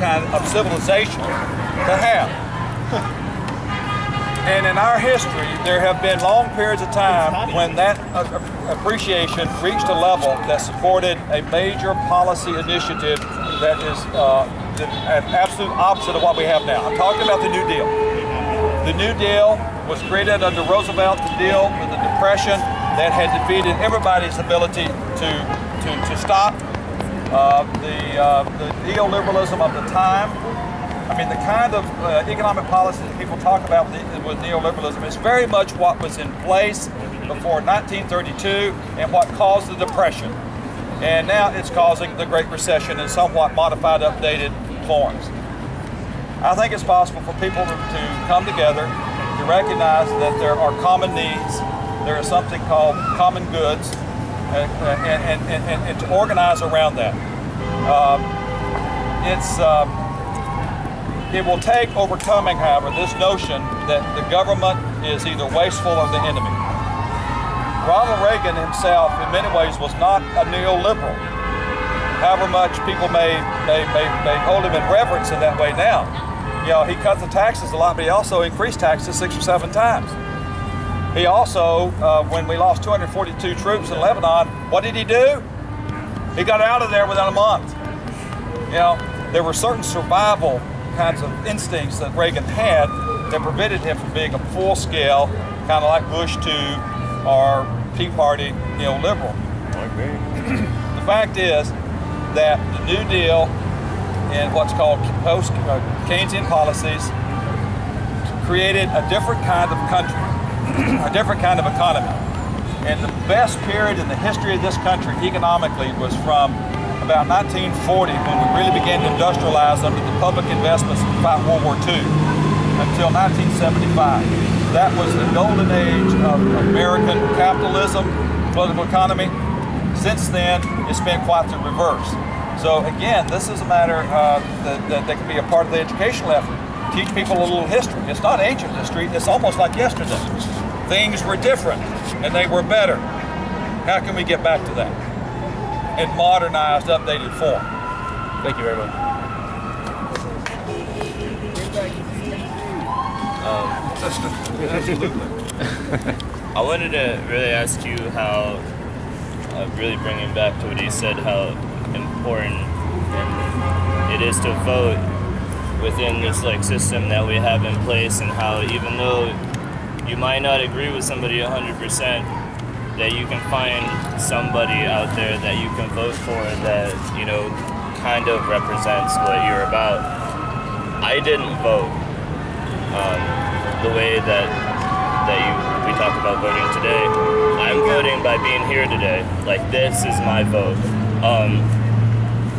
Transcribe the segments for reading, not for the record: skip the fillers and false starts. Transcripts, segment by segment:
kind of civilization to have. And in our history, there have been long periods of time when that appreciation reached a level that supported a major policy initiative that is an absolute opposite of what we have now. I'm talking about the New Deal. The New Deal was created under Roosevelt to deal with the Depression that had defeated everybody's ability to stop the neoliberalism of the time. I mean, the kind of economic policy that people talk about with neoliberalism is very much what was in place before 1932 and what caused the Depression. And now it's causing the Great Recession in somewhat modified, updated forms. I think it's possible for people to come together, to recognize that there are common needs, there is something called common goods, and to organize around that. It will take overcoming, however, this notion that the government is either wasteful or the enemy. Ronald Reagan himself, in many ways, was not a neoliberal. However much people may hold him in reverence in that way now. You know, he cut the taxes a lot, but he also increased taxes 6 or 7 times. He also, when we lost 242 troops in Lebanon, what did he do? He got out of there within a month. You know, there were certain survival kinds of instincts that Reagan had that prevented him from being a full-scale, kind of like Bush II or Tea Party neoliberal. I agree. The fact is that the New Deal and what's called post-Keynesian policies created a different kind of country, a different kind of economy. And the best period in the history of this country economically was from about 1940, when we really began to industrialize under the public investments to fight World War II, until 1975. That was the golden age of American capitalism, political economy. Since then, it's been quite the reverse. So again, this is a matter that can be a part of the educational effort. Teach people a little history. It's not ancient history, it's almost like yesterday. Things were different and they were better. How can we get back to that? In modernized, updated form. Thank you very much. Absolutely. I wanted to really ask you how, really bringing back to what he said, how important it is to vote within this system that we have in place, and how even though you might not agree with somebody 100%, that you can find somebody out there that you can vote for that, kind of represents what you're about. I didn't vote the way that we talk about voting today. I'm voting by being here today. This is my vote.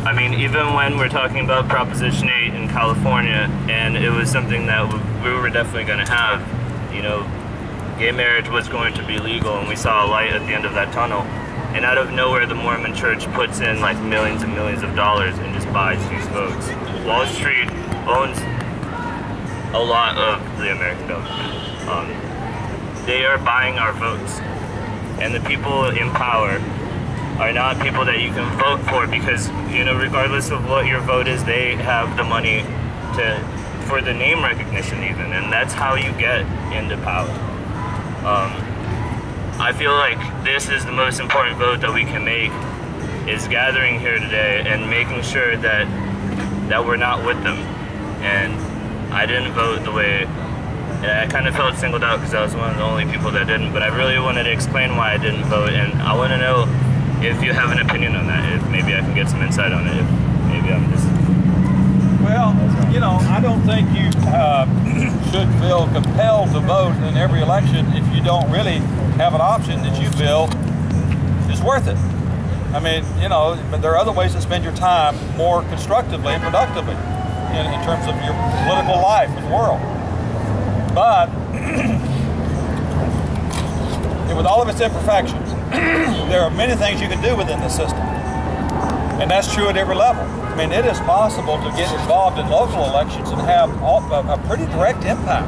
I mean, even when we're talking about Proposition 8 in California, and it was something that we were definitely going to have, gay marriage was going to be legal, and we saw a light at the end of that tunnel. And out of nowhere, the Mormon Church puts in millions and millions of dollars and just buys these votes. Wall Street owns a lot of the American government. They are buying our votes. And the people in power are not people that you can vote for, because, regardless of what your vote is, they have the money for the name recognition even, and that's how you get into power. I feel like this is the most important vote that we can make, is gathering here today and making sure that we're not with them. And I didn't vote the way, and I kind of felt singled out because I was one of the only people that didn't, but I really wanted to explain why I didn't vote, and I want to know if you have an opinion on that, if maybe I can get some insight on it, if maybe I'm just... Well, I don't think you should feel compelled to vote in every election if you don't really have an option that you feel is worth it. I mean, but there are other ways to spend your time more constructively and productively in terms of your political life and world. But with all of its imperfections, there are many things you can do within the system. And that's true at every level. I mean, it is possible to get involved in local elections and have a pretty direct impact.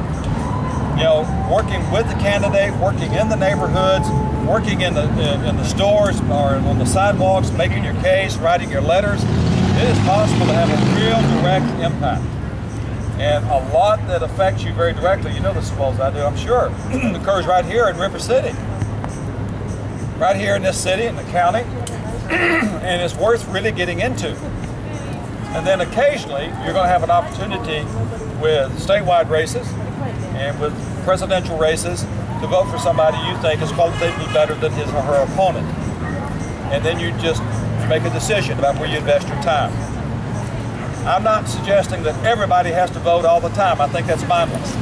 Working with the candidate, working in the neighborhoods, working in the stores or on the sidewalks, making your case, writing your letters. it is possible to have a real direct impact. And a lot that affects you very directly, you know this as well as I do, I'm sure, occurs right here in River City. Right here in this city, in the county, and it's worth really getting into. And then occasionally, you're going to have an opportunity with statewide races and with presidential races to vote for somebody you think is qualitatively better than his or her opponent. And then you just make a decision about where you invest your time. I'm not suggesting that everybody has to vote all the time. I think that's mindless.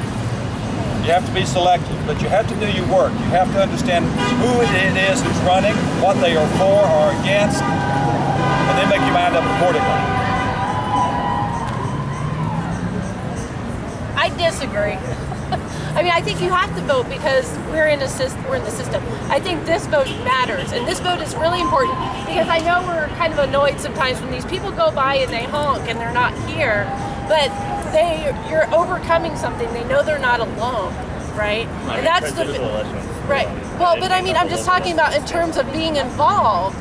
You have to be selective, but you have to do your work. You have to understand who it is who's running, what they are for or against, and then make your mind up accordingly. I disagree. I mean, I think you have to vote because we're in the system. I think this vote matters, and this vote is really important because I know we're kind of annoyed sometimes when these people go by and they honk and they're not here, but you're overcoming something. They know they're not alone, right? And that's the right. Well, but I mean, I'm just talking about in terms of being involved.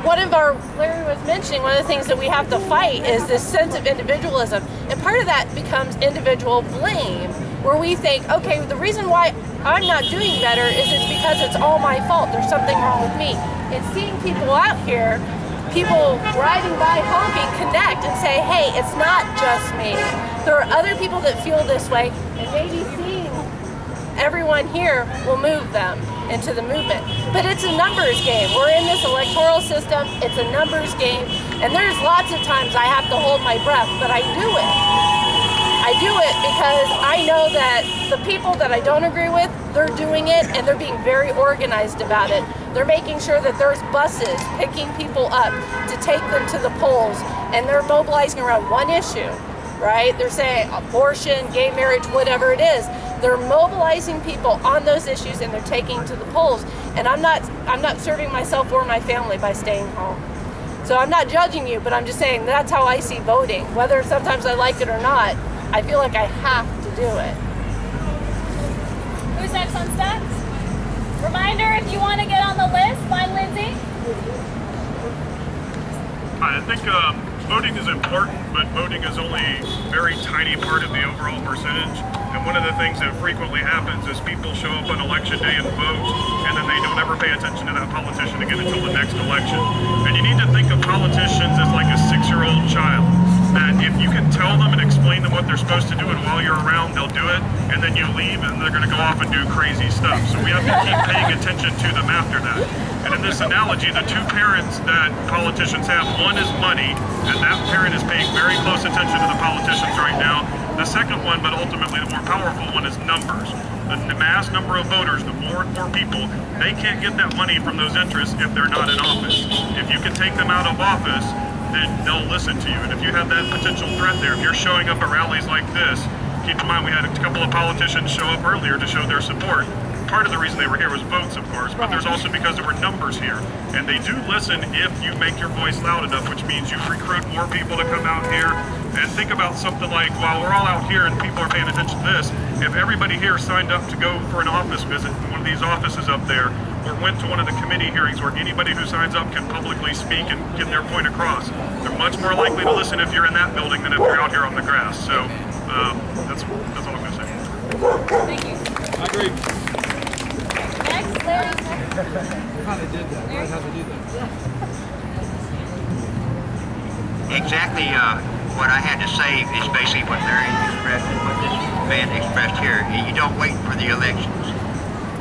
Larry was mentioning, one of the things that we have to fight is this sense of individualism. And part of that becomes individual blame, where we think, okay, the reason why I'm not doing better is it's because it's all my fault. There's something wrong with me. And seeing people out here, people riding by honking, connect and say, hey, it's not just me. There are other people that feel this way, and maybe seeing everyone here will move them into the movement. But it's a numbers game. We're in this electoral system. It's a numbers game. And there's lots of times I have to hold my breath, but I do it. I do it because I know that the people that I don't agree with, they're doing it and they're being very organized about it. They're making sure that there's buses picking people up to take them to the polls, and they're mobilizing around one issue, right? They're saying abortion, gay marriage, whatever it is. They're mobilizing people on those issues and they're taking to the polls. And I'm not serving myself or my family by staying home. So I'm not judging you, but I'm just saying that's how I see voting. Whether sometimes I like it or not, I feel like I have to do it. Who's next on steps? Reminder, if you want to get on the list, find Lindsay. I think voting is important, but voting is only a very tiny part of the overall percentage. And one of the things that frequently happens is people show up on election day and vote, and then they don't ever pay attention to that politician again until the next election. And you need to think of politicians as like a 6-year-old child, that if you can tell them and explain them what they're supposed to do, and while you're around, they'll do it, and then you leave and they're going to go off and do crazy stuff. So we have to keep paying attention to them after that. And in this analogy, the two parents that politicians have, one is money, and that parent is paying very close attention to the politicians right now. The second one, but ultimately the more powerful one, is numbers. The mass number of voters, the more and more people, they can't get that money from those interests if they're not in office. If you can take them out of office, then they'll listen to you. And if you have that potential threat there, if you're showing up at rallies like this, keep in mind we had a couple of politicians show up earlier to show their support. Part of the reason they were here was votes, of course, but there's also because there were numbers here. And they do listen if you make your voice loud enough, which means you recruit more people to come out here. And think about something like, while we're all out here and people are paying attention to this, if everybody here signed up to go for an office visit in one of these offices up there, or went to one of the committee hearings where anybody who signs up can publicly speak and get their point across, they're much more likely to listen if you're in that building than if you're out here on the grass. So that's all I'm going to say. Thank you. I agree. Next, Larry. How they did that? Right, how they do that? Exactly what I had to say is basically what Larry expressed and what this man expressed here. You don't wait for the elections.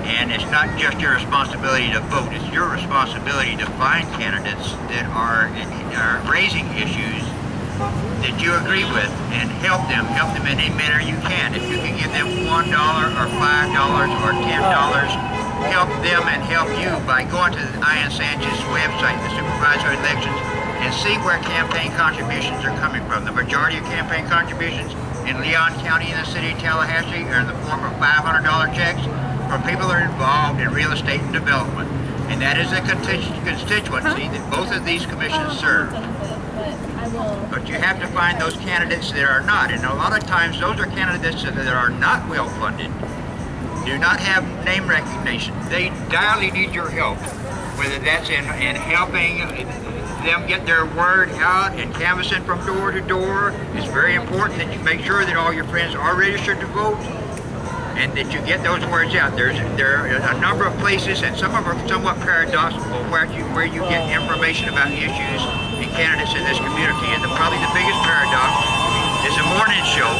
And it's not just your responsibility to vote, it's your responsibility to find candidates that are raising issues that you agree with and help them in any manner you can. If you can give them $1 or $5 or $10, help them and help you by going to Ian Sanchez's website, the supervisory elections, and see where campaign contributions are coming from. The majority of campaign contributions in Leon County and the city of Tallahassee are in the form of $500 checks from people that are involved in real estate and development. And that is a constituency that both of these commissions serve. But you have to find those candidates that are not. And a lot of times those are candidates that are not well funded, do not have name recognition. They direly need your help, whether that's in helping them get their word out and canvassing from door to door. It's very important that you make sure that all your friends are registered to vote and that you get those words out. There are a number of places, and some of them are somewhat paradoxical, where you get information about issues and candidates in this community. And probably the biggest paradox is the morning show,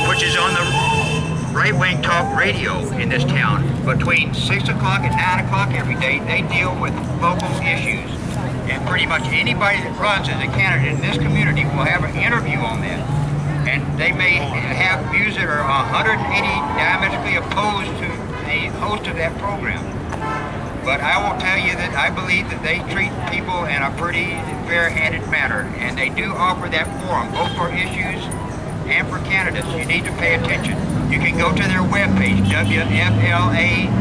which is on the right-wing talk radio in this town. Between 6 o'clock and 9 o'clock every day, they deal with local issues. And pretty much anybody that runs as a candidate in this community will have an interview on that. And they may have views that are 180 diametrically opposed to the host of that program. But I will tell you that I believe that they treat people in a pretty fair-handed manner. And they do offer that forum, both for issues and for candidates. You need to pay attention. You can go to their webpage, WFLA-/FM,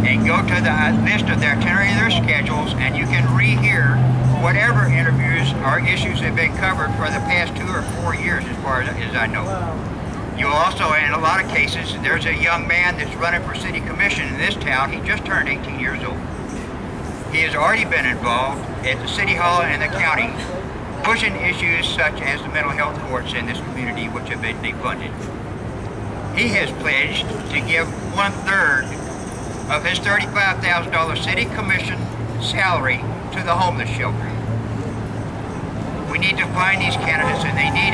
and go to the list of their itinerary of their schedules, and you can rehear whatever interviews or issues have been covered for the past 2 or 4 years, as far as I know. You'll also, in a lot of cases, there's a young man that's running for city commission in this town. He just turned 18 years old. He has already been involved at the city hall and the county, pushing issues such as the mental health courts in this community, which have been defunded. He has pledged to give 1/3 of his $35,000 city commission salary to the homeless shelter. We need to find these candidates, and they need